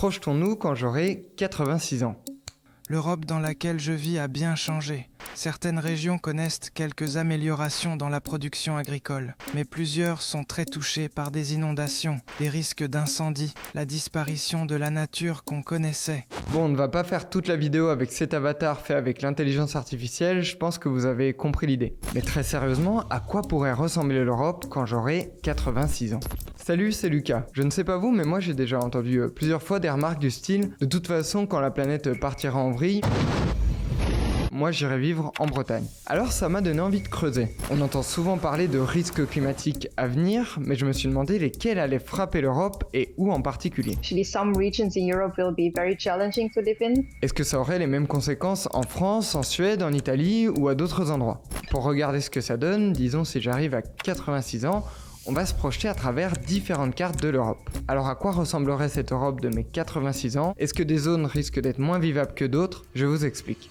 Projetons-nous quand j'aurai 86 ans. L'Europe dans laquelle je vis a bien changé. Certaines régions connaissent quelques améliorations dans la production agricole, mais plusieurs sont très touchées par des inondations, des risques d'incendie, la disparition de la nature qu'on connaissait. Bon, on ne va pas faire toute la vidéo avec cet avatar fait avec l'intelligence artificielle, je pense que vous avez compris l'idée. Mais très sérieusement, à quoi pourrait ressembler l'Europe quand j'aurai 86 ans ? Salut, c'est Lucas. Je ne sais pas vous, mais moi j'ai déjà entendu plusieurs fois des remarques du style « De toute façon, quand la planète partira en vrille, moi j'irai vivre en Bretagne ». Alors ça m'a donné envie de creuser. On entend souvent parler de risques climatiques à venir, mais je me suis demandé lesquels allaient frapper l'Europe et où en particulier. Actually, some regions in Europe will be very challenging to live in. Est-ce que ça aurait les mêmes conséquences en France, en Suède, en Italie ou à d'autres endroits ? Pour regarder ce que ça donne, disons si j'arrive à 86 ans, on va se projeter à travers différentes cartes de l'Europe. Alors à quoi ressemblerait cette Europe de mes 86 ans ? Est-ce que des zones risquent d'être moins vivables que d'autres ? Je vous explique.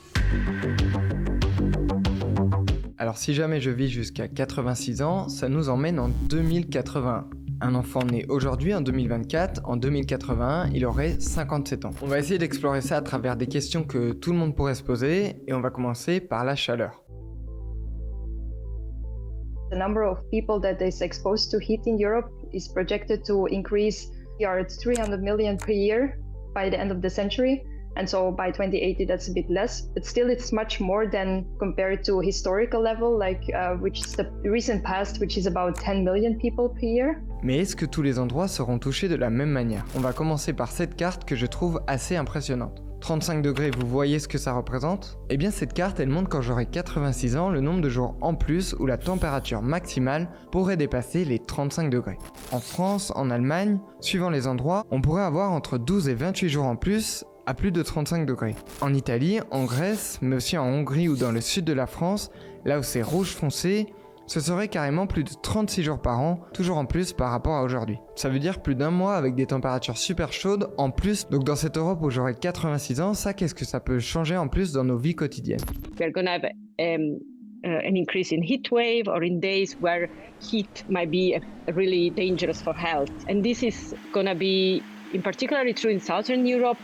Alors si jamais je vis jusqu'à 86 ans, ça nous emmène en 2081. Un enfant né aujourd'hui en 2024, en 2081, il aurait 57 ans. On va essayer d'explorer ça à travers des questions que tout le monde pourrait se poser et on va commencer par la chaleur. The number of people that is exposed to heat in Europe is projected to increase at 300 million per year by the end of the century. And so by 2080, that's a bit less, but still it's much more than compared to historical level, which is the recent past, which is about 10 million people per year. Mais est-ce que tous les endroits seront touchés de la même manière ? On va commencer par cette carte que je trouve assez impressionnante. 35 degrés, vous voyez ce que ça représente ? Eh bien cette carte, elle montre quand j'aurai 86 ans le nombre de jours en plus où la température maximale pourrait dépasser les 35 degrés. En France, en Allemagne, suivant les endroits, on pourrait avoir entre 12 et 28 jours en plus à plus de 35 degrés. En Italie, en Grèce, mais aussi en Hongrie ou dans le sud de la France, là où c'est rouge foncé, ce serait carrément plus de 36 jours par an, toujours en plus par rapport à aujourd'hui. Ça veut dire plus d'un mois avec des températures super chaudes en plus. Donc dans cette Europe où j'aurai 86 ans, ça qu'est-ce que ça peut changer en plus dans nos vies quotidiennes ? We're going to have an increase in heat wave or in days where heat might be really dangerous for health. And this is going to be in particularly true in Southern Europe,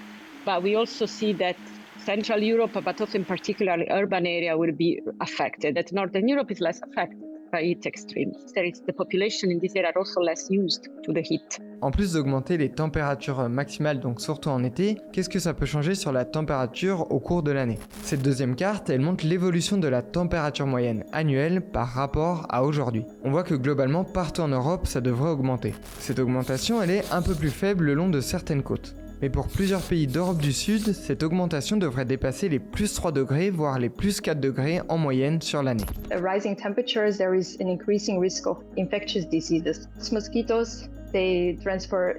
but we also see that Central Europe, but also in particular urban area, will be affected. That Northern Europe is less affected by heat extremes. The population in this area are also less used to the heat. En plus d'augmenter les températures maximales, donc surtout en été, qu'est-ce que ça peut changer sur la température au cours de l'année ? Cette deuxième carte, elle montre l'évolution de la température moyenne annuelle par rapport à aujourd'hui. On voit que globalement, partout en Europe, ça devrait augmenter. Cette augmentation, elle est un peu plus faible le long de certaines côtes. Mais pour plusieurs pays d'Europe du Sud, cette augmentation devrait dépasser les plus 3 degrés, voire les plus 4 degrés en moyenne sur l'année. At rising temperatures, there is an increasing risk of infectious diseases. Mosquitoes, they transfer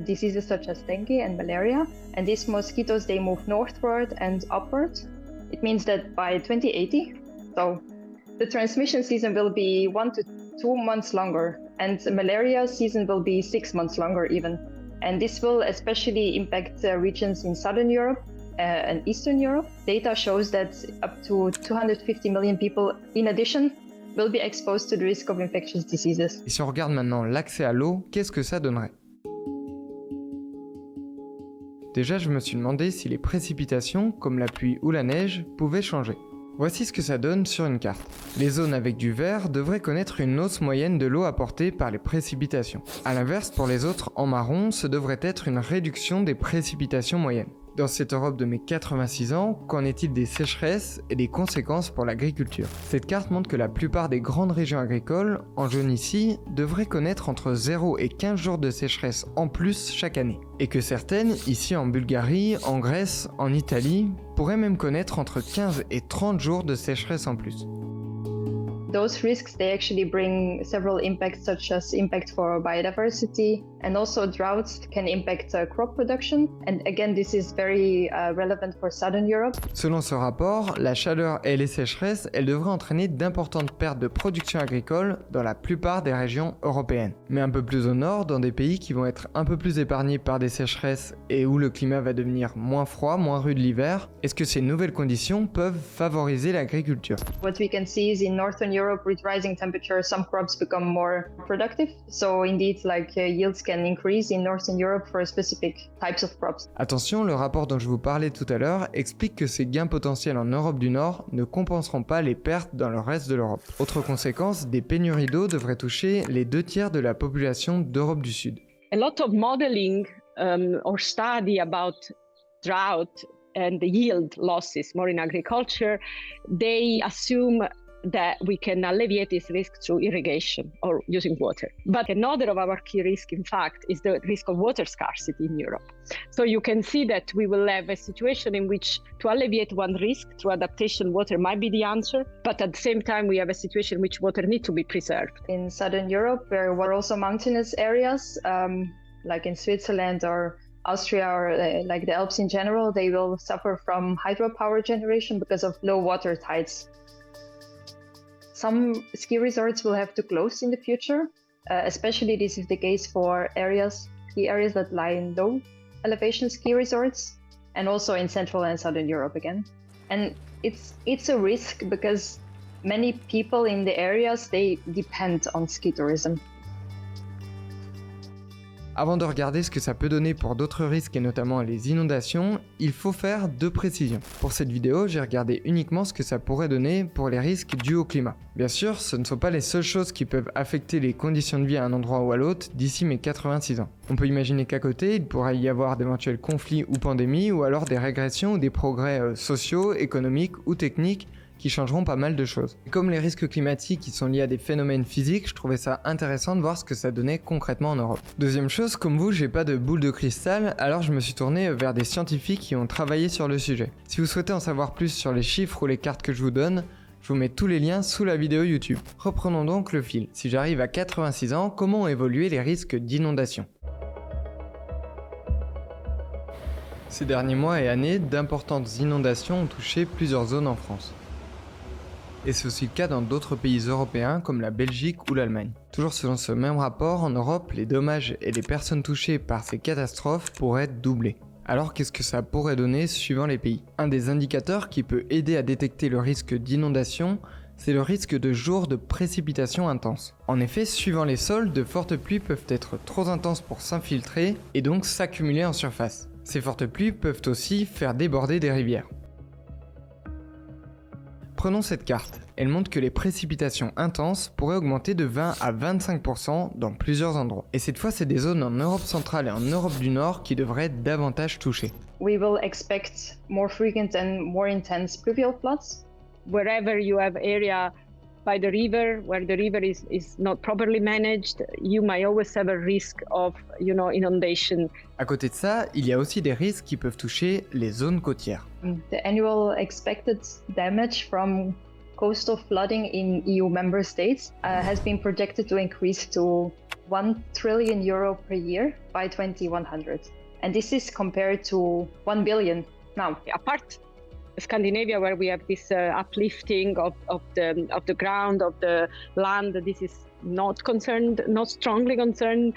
diseases such as dengue and malaria, and these mosquitoes, they move northward and upward. It means that by 2080, so the transmission season will be 1 to 2 months longer, and the malaria season will be 6 months longer even. And this will especially impact regions in Southern Europe and Eastern Europe. Data shows that up to 250 million people, in addition, will be exposed to the risk of infectious diseases. Et si on regarde maintenant l'accès à l'eau, qu'est-ce que ça donnerait ? Déjà, je me suis demandé si les précipitations, comme la pluie ou la neige, pouvaient changer. Voici ce que ça donne sur une carte. Les zones avec du vert devraient connaître une hausse moyenne de l'eau apportée par les précipitations. A l'inverse, pour les autres en marron, ce devrait être une réduction des précipitations moyennes. Dans cette Europe de mes 86 ans, qu'en est-il des sécheresses et des conséquences pour l'agriculture ? Cette carte montre que la plupart des grandes régions agricoles, en jaune ici, devraient connaître entre 0 et 15 jours de sécheresse en plus chaque année. Et que certaines, ici en Bulgarie, en Grèce, en Italie, pourraient même connaître entre 15 et 30 jours de sécheresse en plus. Those risks, they actually bring several impacts, such as impact for biodiversity, and also droughts can impact crop production. And again, this is very relevant for Southern Europe. Selon ce rapport, la chaleur et les sécheresses, elles devraient entraîner d'importantes pertes de production agricole dans la plupart des régions européennes. Mais un peu plus au nord, dans des pays qui vont être un peu plus épargnés par des sécheresses et où le climat va devenir moins froid, moins rude l'hiver, est-ce que ces nouvelles conditions peuvent favoriser l'agriculture ? What we can see is in Northern Europe, with rising temperatures, some crops become more productive. So indeed, yields can increase in Northern Europe for specific types of crops. Attention, le rapport dont je vous parlais tout à l'heure explique que ces gains potentiels en Europe du Nord ne compenseront pas les pertes dans le reste de l'Europe. Autre conséquence, des pénuries d'eau devraient toucher les 2/3 de la population d'Europe du Sud. A lot of modeling or study about drought and the yield losses more in agriculture, they assume that we can alleviate this risk through irrigation or using water. But another of our key risks, in fact, is the risk of water scarcity in Europe. So you can see that we will have a situation in which to alleviate one risk through adaptation, water might be the answer, but at the same time we have a situation in which water needs to be preserved. In Southern Europe, there were also mountainous areas, like in Switzerland or Austria or like the Alps in general, they will suffer from hydropower generation because of low water tides. Some ski resorts will have to close in the future, especially this is the case for ski areas that lie in low elevation ski resorts, and also in Central and Southern Europe again. And it's a risk because many people in the areas, they depend on ski tourism. Avant de regarder ce que ça peut donner pour d'autres risques et notamment les inondations, il faut faire 2 précisions. Pour cette vidéo, j'ai regardé uniquement ce que ça pourrait donner pour les risques dus au climat. Bien sûr, ce ne sont pas les seules choses qui peuvent affecter les conditions de vie à un endroit ou à l'autre d'ici mes 86 ans. On peut imaginer qu'à côté, il pourrait y avoir d'éventuels conflits ou pandémies, ou alors des régressions ou des progrès sociaux, économiques ou techniques qui changeront pas mal de choses. Et comme les risques climatiques qui sont liés à des phénomènes physiques, je trouvais ça intéressant de voir ce que ça donnait concrètement en Europe. Deuxième chose, comme vous, j'ai pas de boule de cristal, alors je me suis tourné vers des scientifiques qui ont travaillé sur le sujet. Si vous souhaitez en savoir plus sur les chiffres ou les cartes que je vous donne, je vous mets tous les liens sous la vidéo YouTube. Reprenons donc le fil. Si j'arrive à 86 ans, comment ont évolué les risques d'inondation ? Ces derniers mois et années, d'importantes inondations ont touché plusieurs zones en France. Et c'est aussi le cas dans d'autres pays européens comme la Belgique ou l'Allemagne. Toujours selon ce même rapport, en Europe, les dommages et les personnes touchées par ces catastrophes pourraient doubler. Alors qu'est-ce que ça pourrait donner suivant les pays ? Un des indicateurs qui peut aider à détecter le risque d'inondation, c'est le risque de jours de précipitations intenses. En effet, suivant les sols, de fortes pluies peuvent être trop intenses pour s'infiltrer et donc s'accumuler en surface. Ces fortes pluies peuvent aussi faire déborder des rivières. Prenons cette carte, elle montre que les précipitations intenses pourraient augmenter de 20 à 25% dans plusieurs endroits. Et cette fois, c'est des zones en Europe centrale et en Europe du Nord qui devraient être davantage touchées. We will expect more frequent and more intense pluvial floods. Wherever you have area by the river, where the river is not properly managed, you might always have a risk of, inundation. À côté de ça, il y a aussi des risques qui peuvent toucher les zones côtières. The annual expected damage from coastal flooding in EU member states has been projected to increase to 1 trillion euro per year by 2100. And this is compared to 1 billion now. Apart Scandinavia, where we have this uplifting of the ground, of the land, this is not strongly concerned,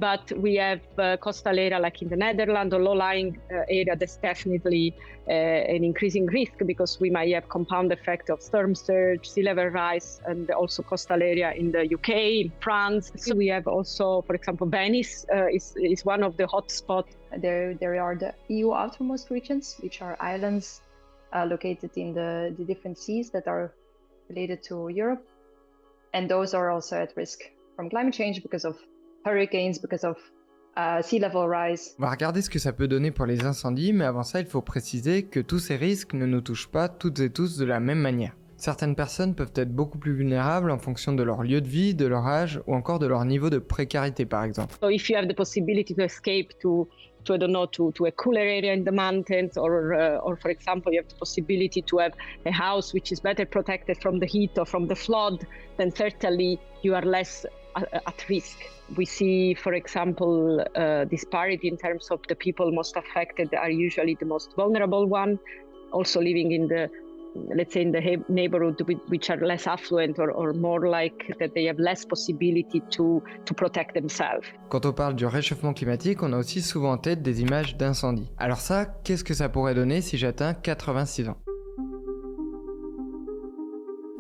but we have coastal area like in the Netherlands or low-lying area that's definitely an increasing risk because we might have compound effect of storm surge, sea level rise, and also coastal area in the UK, in France. So we have also, for example, Venice is one of the hot spots. There are the EU outermost regions, which are islands located in the different seas that are related to Europe. And those are also at risk from climate change because of hurricanes, because of sea level rise. On va regarder ce que ça peut donner pour les incendies, mais avant ça, il faut préciser que tous ces risques ne nous touchent pas toutes et tous de la même manière. Certaines personnes peuvent être beaucoup plus vulnérables en fonction de leur lieu de vie, de leur âge ou encore de leur niveau de précarité par exemple. So if you have the possibility to escape to I don't know, to a cooler area in the mountains, or for example, you have the possibility to have a house which is better protected from the heat or from the flood, then certainly you are less at risk. We see, for example, disparity in terms of the people most affected are usually the most vulnerable one, also living in the, let's say, in the neighborhood which are less affluent or more like that they have less possibility to protect themselves. Quand on parle du réchauffement climatique, on a aussi souvent en tête des images d'incendies. Alors ça, qu'est-ce que ça pourrait donner si j'atteins 86 ans ?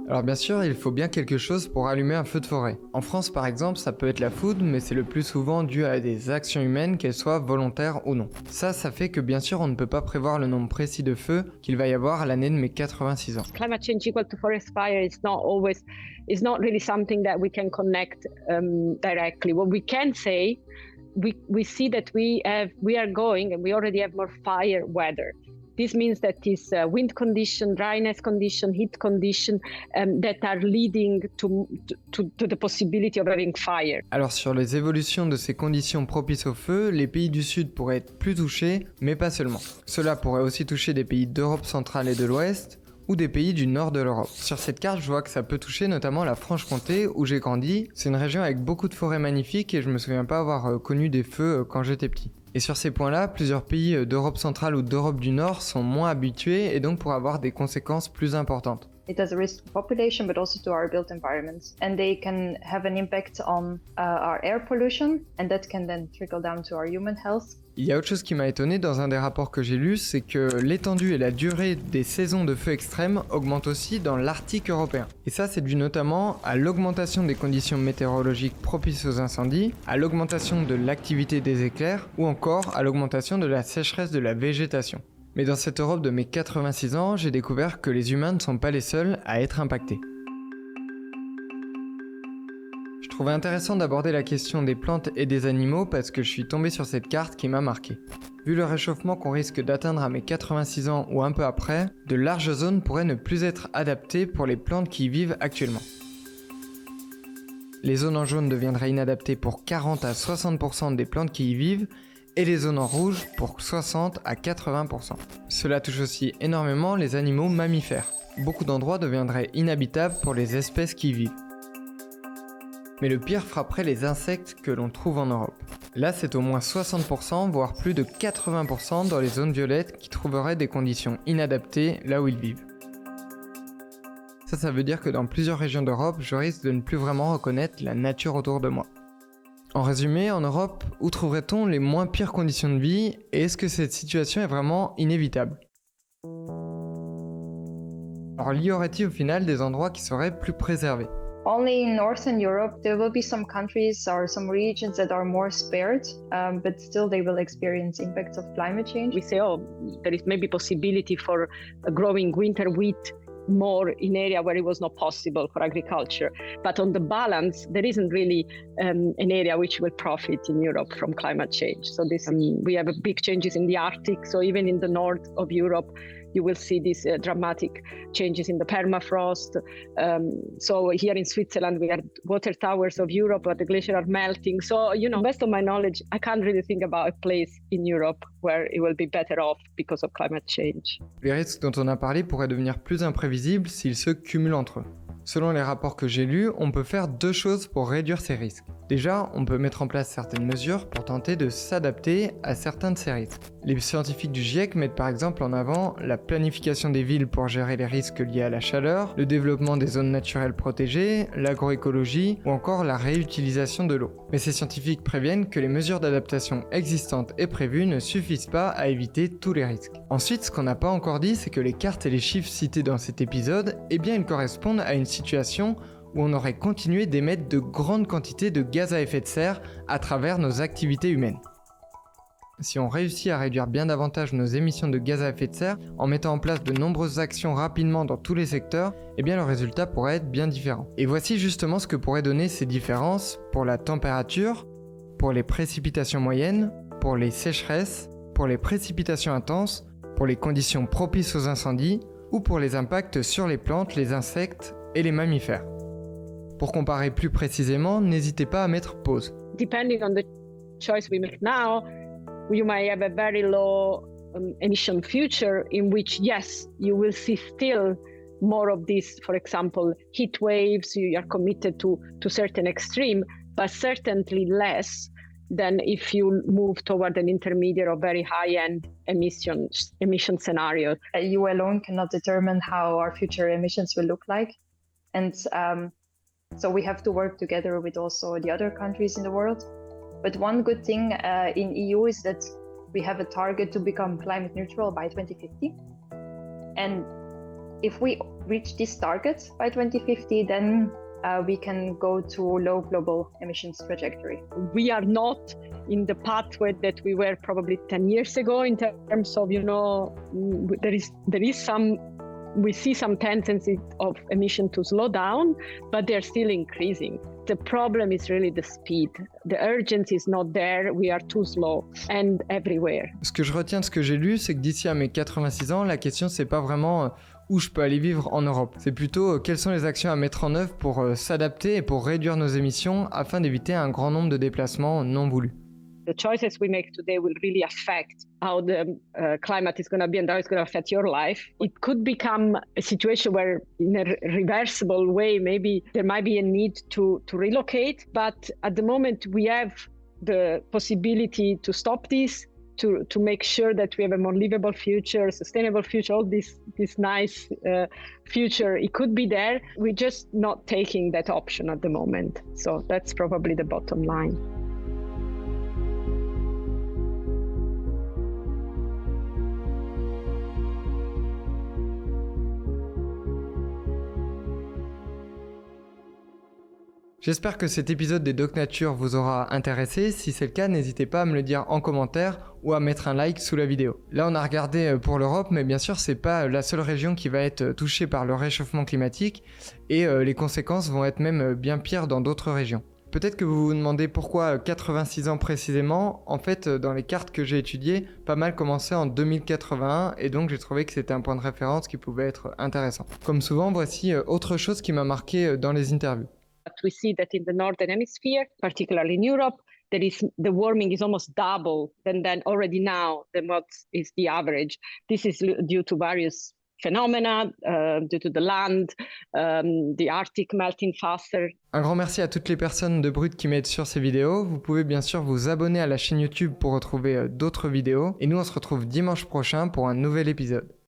Alors bien sûr, il faut bien quelque chose pour allumer un feu de forêt. En France par exemple, ça peut être la foudre, mais c'est le plus souvent dû à des actions humaines, qu'elles soient volontaires ou non. Ça fait que bien sûr on ne peut pas prévoir le nombre précis de feux qu'il va y avoir à l'année de mes 86 ans. Climate change equal to forest fire is not really something that we can connect directly. What we can say, we see that we are going and we already have more fire weather. This means that this wind condition, dryness condition, heat condition that are leading to the possibility of having fire. Alors sur les évolutions de ces conditions propices au feu, les pays du Sud pourraient être plus touchés, mais pas seulement. Cela pourrait aussi toucher des pays d'Europe centrale et de l'Ouest, ou des pays du nord de l'Europe. Sur cette carte, je vois que ça peut toucher notamment la Franche-Comté, où j'ai grandi. C'est une région avec beaucoup de forêts magnifiques et je me souviens pas avoir connu des feux quand j'étais petit. Et sur ces points-là, plusieurs pays d'Europe centrale ou d'Europe du Nord sont moins habitués et donc pourraient avoir des conséquences plus importantes. It has a risk to population, but also to our built environments. And they can have an impact on our air pollution, and that can then trickle down to our human health. Il y a autre chose qui m'a étonné dans un des rapports que j'ai lus, c'est que l'étendue et la durée des saisons de feu extrêmes augmentent aussi dans l'Arctique européen. Et ça, c'est dû notamment à l'augmentation des conditions météorologiques propices aux incendies, à l'augmentation de l'activité des éclairs, ou encore à l'augmentation de la sécheresse de la végétation. Mais dans cette Europe de mes 86 ans, j'ai découvert que les humains ne sont pas les seuls à être impactés. Je trouvais intéressant d'aborder la question des plantes et des animaux parce que je suis tombé sur cette carte qui m'a marqué. Vu le réchauffement qu'on risque d'atteindre à mes 86 ans ou un peu après, de larges zones pourraient ne plus être adaptées pour les plantes qui y vivent actuellement. Les zones en jaune deviendraient inadaptées pour 40 à 60% des plantes qui y vivent, et les zones en rouge pour 60 à 80%. Cela touche aussi énormément les animaux mammifères. Beaucoup d'endroits deviendraient inhabitables pour les espèces qui y vivent. Mais le pire frapperait les insectes que l'on trouve en Europe. Là, c'est au moins 60%, voire plus de 80% dans les zones violettes qui trouveraient des conditions inadaptées là où ils vivent. Ça veut dire que dans plusieurs régions d'Europe, je risque de ne plus vraiment reconnaître la nature autour de moi. En résumé, en Europe, où trouverait-on les moins pires conditions de vie et est-ce que cette situation est vraiment inévitable ? Alors, y aurait-il au final des endroits qui seraient plus préservés ? Only in Northern Europe, there will be some countries or some regions that are more spared, but still they will experience impacts of climate change. We say, there is maybe possibility for growing winter wheat more in area where it was not possible for agriculture. But on the balance, there isn't really an area which will profit in Europe from climate change. So we have big changes in the Arctic. So even in the north of Europe, you will see these dramatic changes in the permafrost. So here in Switzerland, we have water towers of Europe where the glaciers are melting. So, best of my knowledge, I can't really think about a place in Europe where it will be better off because of climate change. Les risques dont on a parlé pourraient devenir plus imprévisibles s'ils se cumulent entre eux. Selon les rapports que j'ai lus, on peut faire deux choses pour réduire ces risques. Déjà, on peut mettre en place certaines mesures pour tenter de s'adapter à certains de ces risques. Les scientifiques du GIEC mettent par exemple en avant la planification des villes pour gérer les risques liés à la chaleur, le développement des zones naturelles protégées, l'agroécologie ou encore la réutilisation de l'eau. Mais ces scientifiques préviennent que les mesures d'adaptation existantes et prévues ne suffisent pas à éviter tous les risques. Ensuite, ce qu'on n'a pas encore dit, c'est que les cartes et les chiffres cités dans cet épisode, ils correspondent à une situation où on aurait continué d'émettre de grandes quantités de gaz à effet de serre à travers nos activités humaines. Si on réussit à réduire bien davantage nos émissions de gaz à effet de serre en mettant en place de nombreuses actions rapidement dans tous les secteurs, le résultat pourrait être bien différent. Et voici justement ce que pourraient donner ces différences pour la température, pour les précipitations moyennes, pour les sécheresses, pour les précipitations intenses, pour les conditions propices aux incendies ou pour les impacts sur les plantes, les insectes et les mammifères. Pour comparer plus précisément, n'hésitez pas à mettre pause. Depending on the choice we make now, you might have a very low emission future in which, yes, you will see still more of this, for example, heat waves, you are committed to certain extreme, but certainly less than if you move toward an intermediate or very high-end emission scenario. You alone cannot determine how our future emissions will look like. And so we have to work together with also the other countries in the world. But one good thing in EU is that we have a target to become climate neutral by 2050. And if we reach this target by 2050, then we can go to low global emissions trajectory. We are not in the pathway that we were probably 10 years ago in terms of, we see some tendency of emission to slow down, but they're still increasing. The problem is really the speed. The urgency is not there, we are too slow and everywhere. Ce que je retiens de ce que j'ai lu, c'est que d'ici à mes 86 ans, la question c'est pas vraiment où je peux aller vivre en Europe. C'est plutôt quelles sont les actions à mettre en œuvre pour s'adapter et pour réduire nos émissions afin d'éviter un grand nombre de déplacements non voulus. The choices we make today will really affect how the climate is going to be and how it's going to affect your life. It could become a situation where, in a reversible way, maybe there might be a need to relocate. But at the moment, we have the possibility to stop this, to make sure that we have a more livable future, sustainable future, all this nice future. It could be there. We're just not taking that option at the moment. So that's probably the bottom line. J'espère que cet épisode des Doc Nature vous aura intéressé. Si c'est le cas, n'hésitez pas à me le dire en commentaire ou à mettre un like sous la vidéo. Là, on a regardé pour l'Europe, mais bien sûr, c'est pas la seule région qui va être touchée par le réchauffement climatique et les conséquences vont être même bien pires dans d'autres régions. Peut-être que vous vous demandez pourquoi 86 ans précisément. En fait, dans les cartes que j'ai étudiées, pas mal commençaient en 2081 et donc j'ai trouvé que c'était un point de référence qui pouvait être intéressant. Comme souvent, voici autre chose qui m'a marqué dans les interviews. We see that in the Northern Hemisphere, particularly in Europe, the warming is almost double than already now than what is the average. This is due to various phenomena, due to the land, the Arctic melting faster. Un grand merci à toutes les personnes de Brut qui m'aident sur ces vidéos. Vous pouvez bien sûr vous abonner à la chaîne YouTube pour retrouver d'autres vidéos. Et nous, on se retrouve dimanche prochain pour un nouvel épisode.